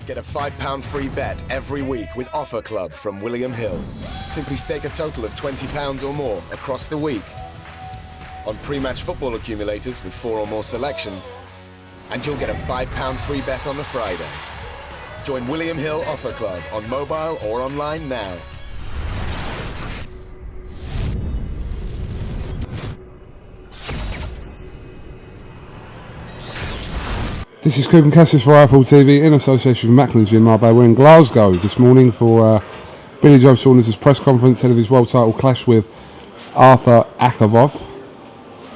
Get a £5 free bet every week with Offer Club from William Hill. Simply stake a total of £20 or more across the week on pre-match football accumulators with 4 or more selections, and you'll get a £5 free bet on the Friday. Join William Hill Offer Club on mobile or online now. This is KUGAN CASSIUS for Apple TV in association with Macklin's Gym Marbella. We're in Glasgow this morning for Billy Joe Saunders' press conference ahead of his world title clash with Arthur Akavov.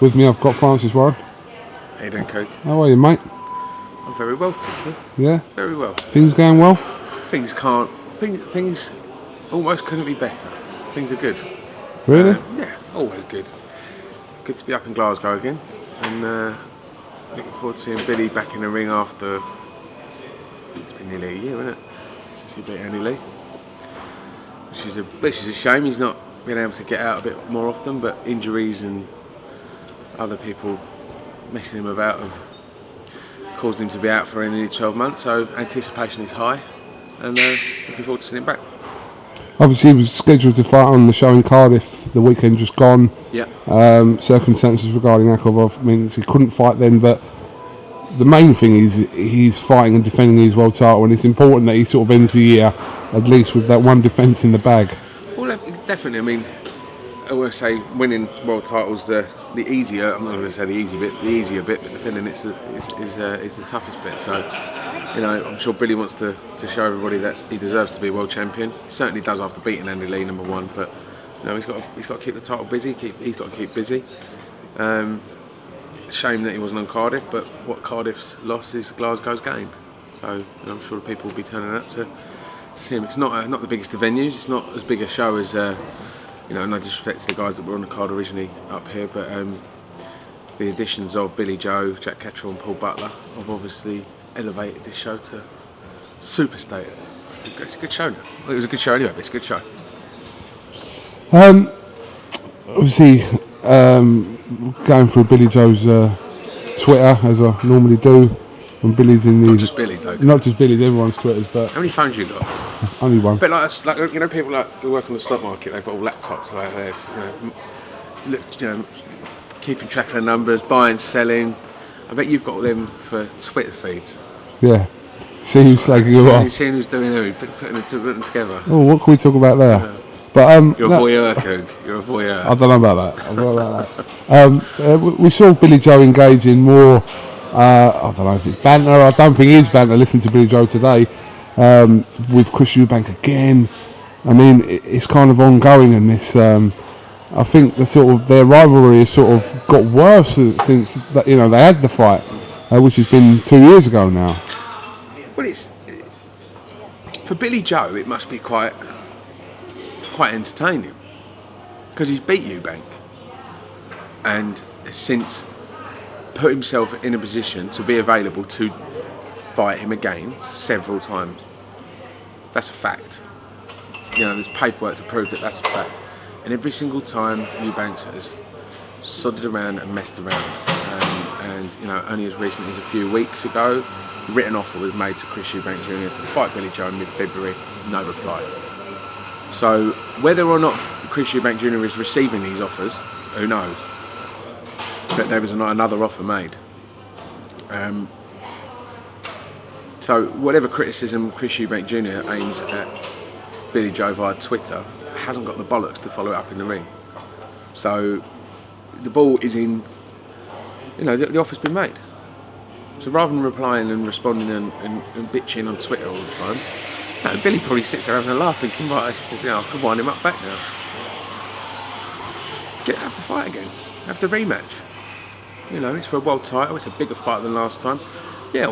With me I've got Francis Warren. How you doing, Coke? How are you, mate? I'm very well, thank you. Yeah? Very well. Things going well? Things almost couldn't be better. Things are good. Really? Yeah, always good. Good to be up in Glasgow again, and looking forward to seeing Billy back in the ring after it's been nearly a year, isn't it? Since he beat Andy Lee, which is a shame. He's not been able to get out a bit more often, but injuries and other people messing him about have caused him to be out for nearly 12 months. So anticipation is high, and looking forward to seeing him back. Obviously he was scheduled to fight on the show in Cardiff the weekend just gone. Yeah. Circumstances regarding Akavov means he couldn't fight then, but the main thing is he's fighting and defending his world title, and it's important that he sort of ends the year at least with that one defence in the bag. Well, definitely. I mean, I always say winning world titles the easier. I'm not going to say the easier bit, but defending it's the toughest bit. So, you know, I'm sure Billy wants to show everybody that he deserves to be world champion. He certainly does after beating Andy Lee, number one. But you know, he's got to keep the title busy. He's got to keep busy. Shame that he wasn't on Cardiff, but what Cardiff's loss is Glasgow's gain. So, you know, I'm sure people will be turning out to see him. It's not the biggest of venues. It's not as big a show as. You know, no disrespect to the guys that were on the card originally up here, but the additions of Billy Joe, Jack Cattrall and Paul Butler have obviously elevated this show to super status. It's a good show now. Well, it was a good show anyway, but it's a good show. Obviously, going through Billy Joe's Twitter, as I normally do, when Billy's in the... Not just Billy's though. Not just Billy's, everyone's Twitters, but... How many phones you got? Only one. But like you know, people like who work on the stock market, they've got all laptops like that, you know, keeping track of the numbers, buying, selling. I bet you've got all them for Twitter feeds. Yeah. See who's slagging you off. Seeing who's doing who, putting them together. Oh, what can we talk about there? Yeah. But you're a voyeur, Coog. You're a voyeur. I don't know about that. We saw Billy Joe engage in more. I don't know if it's banter. I don't think it is banter. Listen to Billy Joe today. With Chris Eubanks again. I mean, it's kind of ongoing, and this. I think their rivalry has sort of got worse since they had the fight, which has been 2 years ago now. Well, for Billy Joe, it must be quite entertaining because he's beat Eubanks and has since put himself in a position to be available to fight him again several times. That's a fact. You know, there's paperwork to prove that that's a fact. And every single time Eubanks has sodded around and messed around. And you know, only as recently as a few weeks ago, a written offer was made to Chris Eubanks Jr. to fight Billy Joe in mid-February. No reply. So whether or not Chris Eubanks Jr. is receiving these offers, who knows? But there was not another offer made. So whatever criticism Chris Eubanks Jr. aims at Billy Joe via Twitter hasn't got the bollocks to follow it up in the ring. So the ball is in, you know, the offer's been made. So rather than replying and responding and bitching on Twitter all the time, no, Billy probably sits there having a laugh thinking, right, I could wind him up back now. Have the fight again, have the rematch. You know, it's for a world title, it's a bigger fight than last time. Yeah,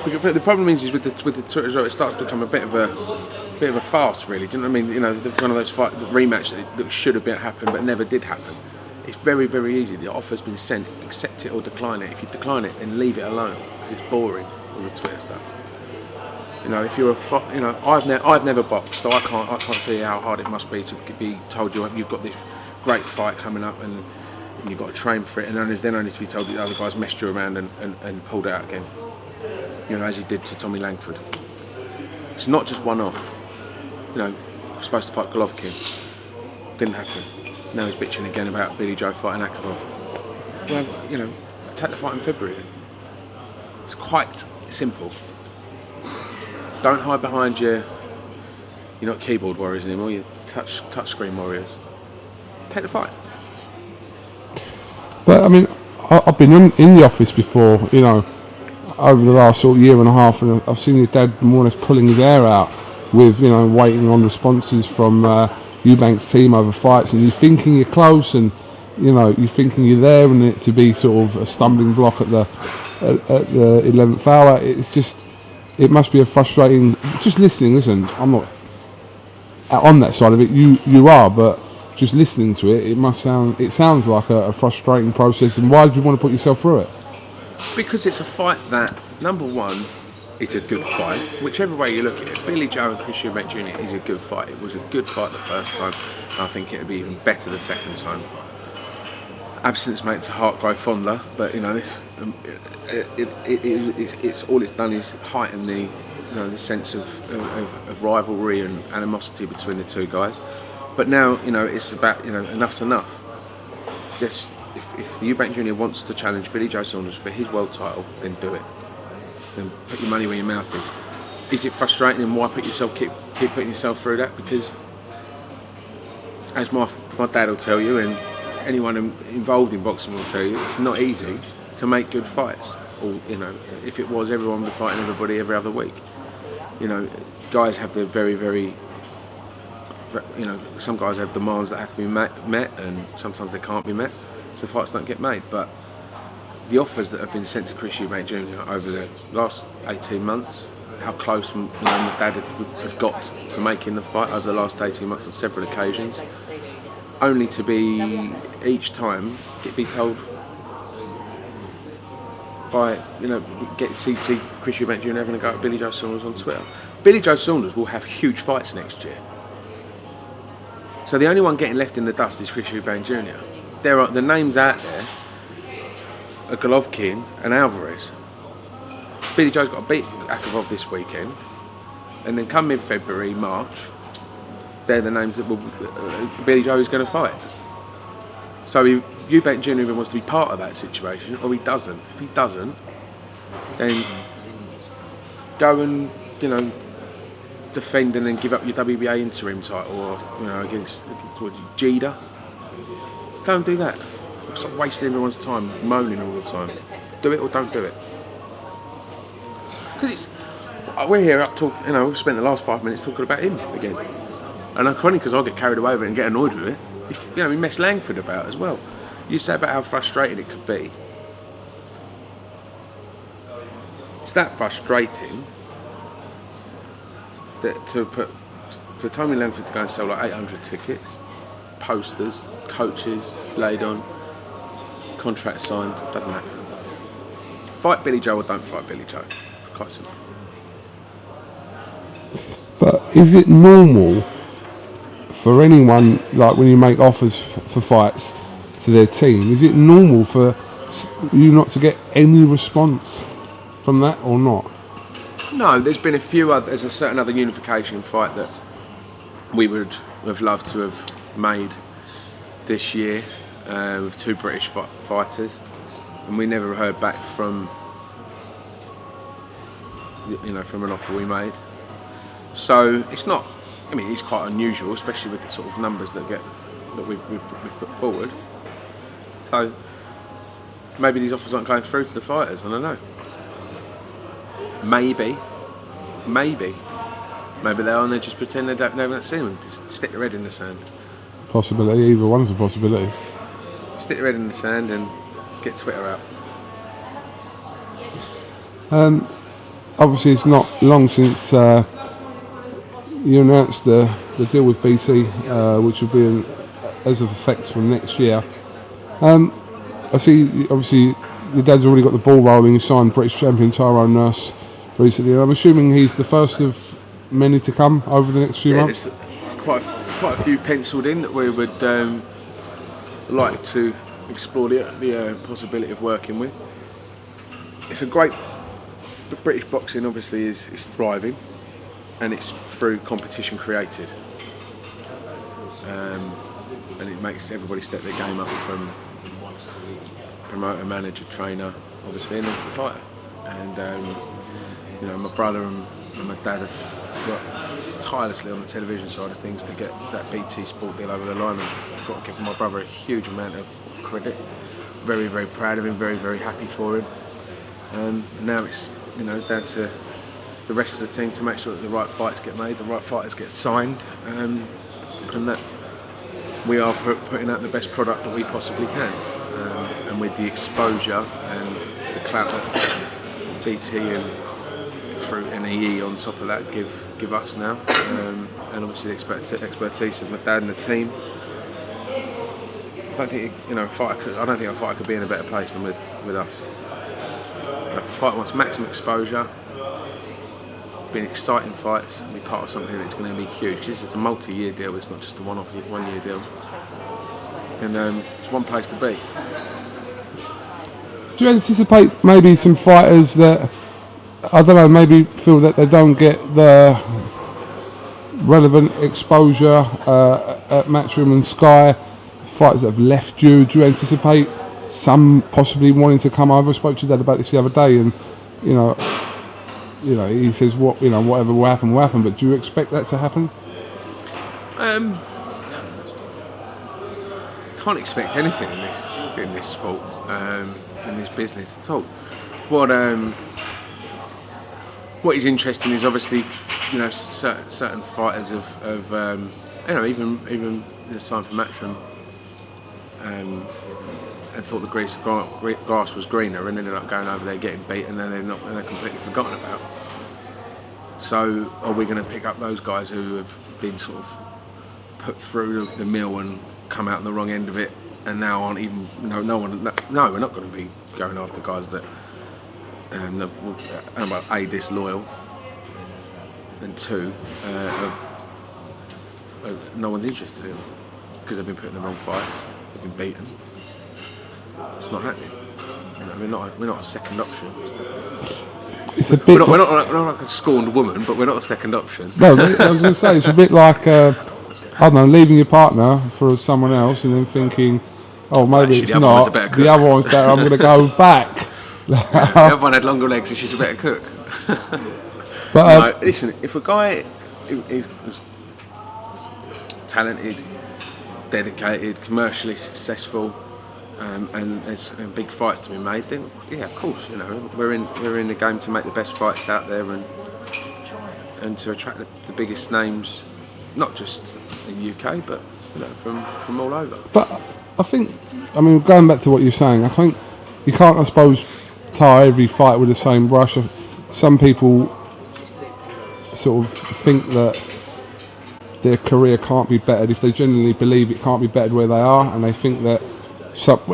but the problem is with the Twitter as well, it starts to become a bit of a farce, really. Do you know what I mean? You know, one of those fight rematch that should have happened but never did happen. It's very, very easy. The offer's been sent. Accept it or decline it. If you decline it, then leave it alone because it's boring. All the Twitter stuff. You know, if you're I've never boxed, so I can't tell you how hard it must be to be told you've got this great fight coming up and you've got to train for it, and then only to be told that the other guys messed you around and pulled out again. You know, as he did to Tommy Langford. It's not just one-off. You know, I'm supposed to fight Golovkin. Didn't happen. Now he's bitching again about Billy Joe fighting Akavov. Well, you know, take the fight in February then. It's quite simple. Don't hide behind you're not keyboard warriors anymore, you're touchscreen warriors. Take the fight. But I mean, I've been in the office before, you know, over the last sort of year and a half, and I've seen your dad more or less pulling his hair out with, you know, waiting on responses from Eubanks' team over fights, and you're thinking you're close, and you know, you're thinking you're there, and it to be sort of a stumbling block at the 11th hour. It's just, it must be a frustrating. Just listening. Listen, I'm not on that side of it. You are, but just listening to it, it sounds like a frustrating process. And why did you want to put yourself through it? Because it's a fight that, number one, is a good fight. Whichever way you look at it, Billy Joe and Chris Eubanks Jr. is a good fight. It was a good fight the first time. I think it'll be even better the second time. Absence makes the heart grow fonder, but you know this. It's all it's done is heighten the, you know, the sense of rivalry and animosity between the two guys. But now, you know, it's about, you know, enough's enough. Just if the Eubanks Jr. wants to challenge Billy Joe Saunders for his world title, then do it. Then put your money where your mouth is. Is it frustrating, and why keep putting yourself through that? Because, as my dad will tell you, and anyone involved in boxing will tell you, it's not easy to make good fights. Or, you know, if it was, everyone would be fighting everybody every other week. You know, guys have the very, very, you know, some guys have demands that have to be met, and sometimes they can't be met, so fights don't get made. But the offers that have been sent to Chris Eubanks Jr. over the last 18 months, how close, you know, my dad had got to making the fight over the last 18 months on several occasions, only to be each time be told by, you know, get to see Chris Eubanks Jr. having a go at Billy Joe Saunders on Twitter. Billy Joe Saunders will have huge fights next year. So the only one getting left in the dust is Chris Eubanks Jr. There are the names out there are Golovkin and Alvarez. Billy Joe's got to beat Akavov this weekend, and then come mid-February, March, they're the names that Billy Joe is going to fight. So Eubanks Jr. either wants to be part of that situation, or he doesn't. If he doesn't, then go and, you know, defend and then give up your WBA interim title, or, you know, against Jida. Go and do that. Stop wasting everyone's time moaning all the time. Do it or don't do it. Because we're here up talking, you know, we've spent the last 5 minutes talking about him again. And I'm funny because I get carried away with it and get annoyed with it. You know, we mess Langford about as well. You say about how frustrating it could be. It's that frustrating that for Tommy Langford to go and sell like 800 tickets, posters, coaches laid on, contracts signed, doesn't happen. Fight Billy Joe or don't fight Billy Joe. It's quite simple. But is it normal for anyone, like when you make offers for fights to their team, is it normal for you not to get any response from that or not? No, there's been a few other, there's a certain other unification fight that we would have loved to have made this year with two British fighters, and we never heard back from, you know, from an offer we made. So it's not, I mean, it's quite unusual, especially with the sort of numbers that we've put forward. So maybe these offers aren't going through to the fighters, I don't know. Maybe they are, and they just pretend they don't see them. Just stick their head in the sand. Possibility, either one's a possibility. Stick their head in the sand and get Twitter out. Obviously, it's not long since you announced the deal with BC, which will be as of effect from next year. I see, obviously, your dad's already got the ball rolling. He signed British champion Tyrone Nurse recently. I'm assuming he's the first of many to come over the next few months. There's quite a few penciled in that we would like to explore the possibility of working with. It's a great. British boxing obviously is thriving, and it's through competition created. And it makes everybody step their game up from promoter, manager, trainer, obviously, and then to the fighter. And my brother and my dad have worked tirelessly on the television side of things to get that BT Sport deal over the line, and I've got to give my brother a huge amount of credit. Very, very proud of him, very, very happy for him. And now it's down to the rest of the team to make sure that the right fights get made, the right fighters get signed, and that we are putting out the best product that we possibly can. And with the exposure and the clout that BT and through NEE on top of that give us now, and obviously the expertise of my dad and the team. I don't think a fighter could be in a better place than with us. If a fighter wants maximum exposure, being exciting fights, and be part of something that's going to be huge. This is a multi-year deal. It's not just a one-year deal. And it's one place to be. Do you anticipate maybe some fighters that, I don't know, maybe feel that they don't get the relevant exposure at Matchroom and Sky, fighters that have left you? Do you anticipate some possibly wanting to come over? I spoke to your dad about this the other day, and he says whatever will happen will happen. But do you expect that to happen? Can't expect anything in this sport, in this business at all. What is interesting is obviously certain fighters have even this time for Matchroom and thought the grass was greener, and ended up going over there getting beaten, and they're completely forgotten about. So are we going to pick up those guys who have been sort of put through the mill and come out on the wrong end of it, and now aren't even we're not going to be going after guys that A, disloyal, and two, no one's interested in because they've been put in the wrong fights, they've been beaten. It's not happening. We're not a second option. It's a bit. We're not like a scorned woman, but we're not a second option. No, I was going to say it's a bit like I don't know, leaving your partner for someone else and then thinking, oh, maybe actually, it's not. The other one's better. I'm going to go back. The other one had longer legs and she's a better cook. But listen, if a guy is talented, dedicated, commercially successful, and there's big fights to be made, then yeah, of course, we're in the game to make the best fights out there and to attract the biggest names, not just in the UK, but from all over. But I think, going back to what you're saying, I think you can't, I suppose, tie every fight with the same brush. Some people sort of think that their career can't be bettered if they genuinely believe it can't be bettered where they are, and they think that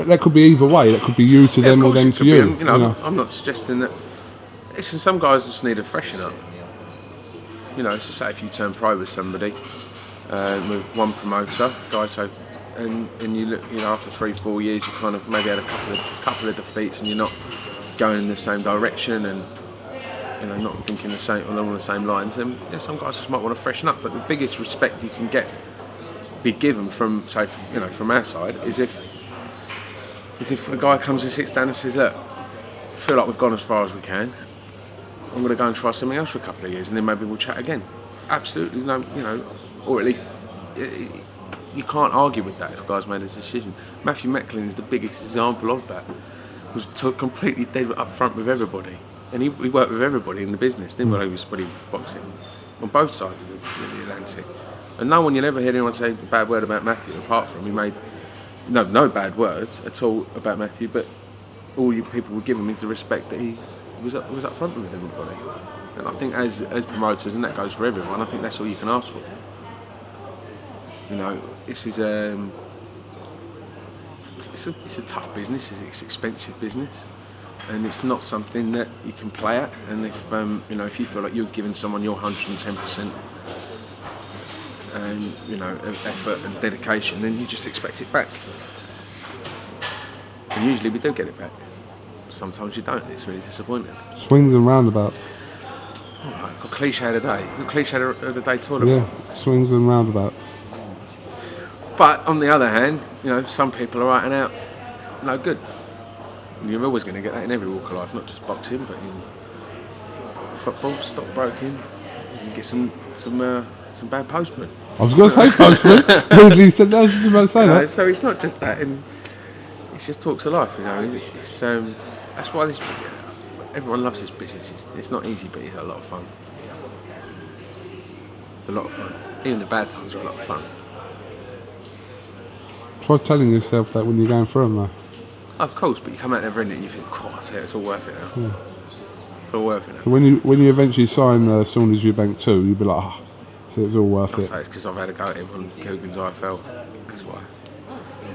that could be either way. That could be you to them or them to you. I'm not suggesting that. Listen, some guys just need a freshen up. So say if you turn pro with somebody, with one promoter, guys, and you look, after 3-4 years, you kind of maybe had a couple of defeats, and you're not going in the same direction, and not thinking along the same lines. And some guys just might want to freshen up. But the biggest respect you can be given from our side is if a guy comes and sits down and says, look, I feel like we've gone as far as we can. I'm going to go and try something else for a couple of years, and then maybe we'll chat again. Absolutely, no, or at least you can't argue with that if a guy's made his decision. Matthew Mecklin is the biggest example of that. He was completely dead up front with everybody, and he worked with everybody in the business. Didn't he was boxing on both sides of the Atlantic, and no one, you never hear anyone say a bad word about Matthew, apart from he made no bad words at all about Matthew, but all you people would give him is the respect that he was up front with everybody. And I think as promoters, and that goes for everyone, I think that's all you can ask for. This is it's a tough business, it's expensive business, and it's not something that you can play at. And if you feel like you're giving someone your 110% and effort and dedication, then you just expect it back. And usually we do get it back. Sometimes you don't. It's really disappointing. Swings and roundabouts. Alright, got cliche of the day. Got cliche of the day tournament. Yeah, swings and roundabouts. But on the other hand, you know, some people are out and out no good. You're always going to get that in every walk of life, not just boxing, but in football, stockbroking. You get some bad postmen. I was going to say postman. Rudely said that. I was just about to say that. So it's not just that, and it's just talks of life. You know, it's that's why this. Everyone loves this business. It's not easy, but it's a lot of fun. It's a lot of fun. Even the bad times are a lot of fun. Try telling yourself that when you're going through them, though. Of course, but you come out the other end and you think, "God, I tell you, it's all worth it now." Yeah. It's all worth it now. So when you eventually sign Saunders Eubanks 2, you'll be like, ah, so it was all worth I'll it. say it's because I've had a go at him on KUGAN's IFL. That's why.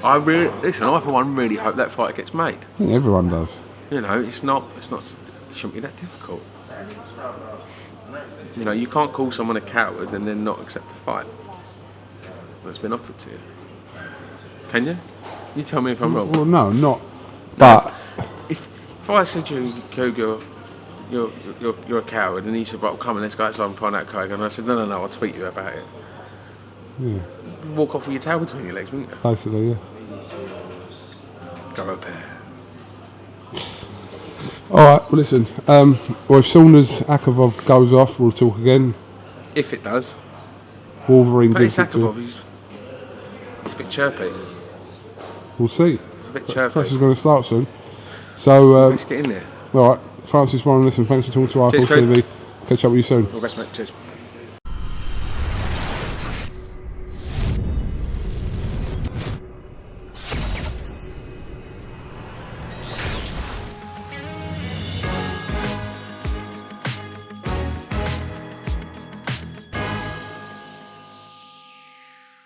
I for one really hope that fight gets made. I think everyone does. You know, it shouldn't be that difficult. You know, you can't call someone a coward and then not accept a fight that's been offered to you. Can you? You tell me if I'm wrong. Well, no, not. But If I said to you, Kuga, you're a coward, and you said, "Well, come on, let's go outside and find out KUGAN," and I said, "No, I'll tweet you about it." yeah, You'd walk off with your tail between your legs, wouldn't you? basically, yeah. Go repair. All right. Well, listen. Well, if Saunders Akavov goes off, we'll talk again. If it does. Wolverine But gives it's it to. Akavov, he's a bit chirpy. We'll see. It's a bit chirpy. Pressure's going to start soon. So, Let's get in there. all right. Francis Warren, listen. Thanks for talking to Cheers, IFL TV. Catch up with you soon. All the best, mate. Cheers.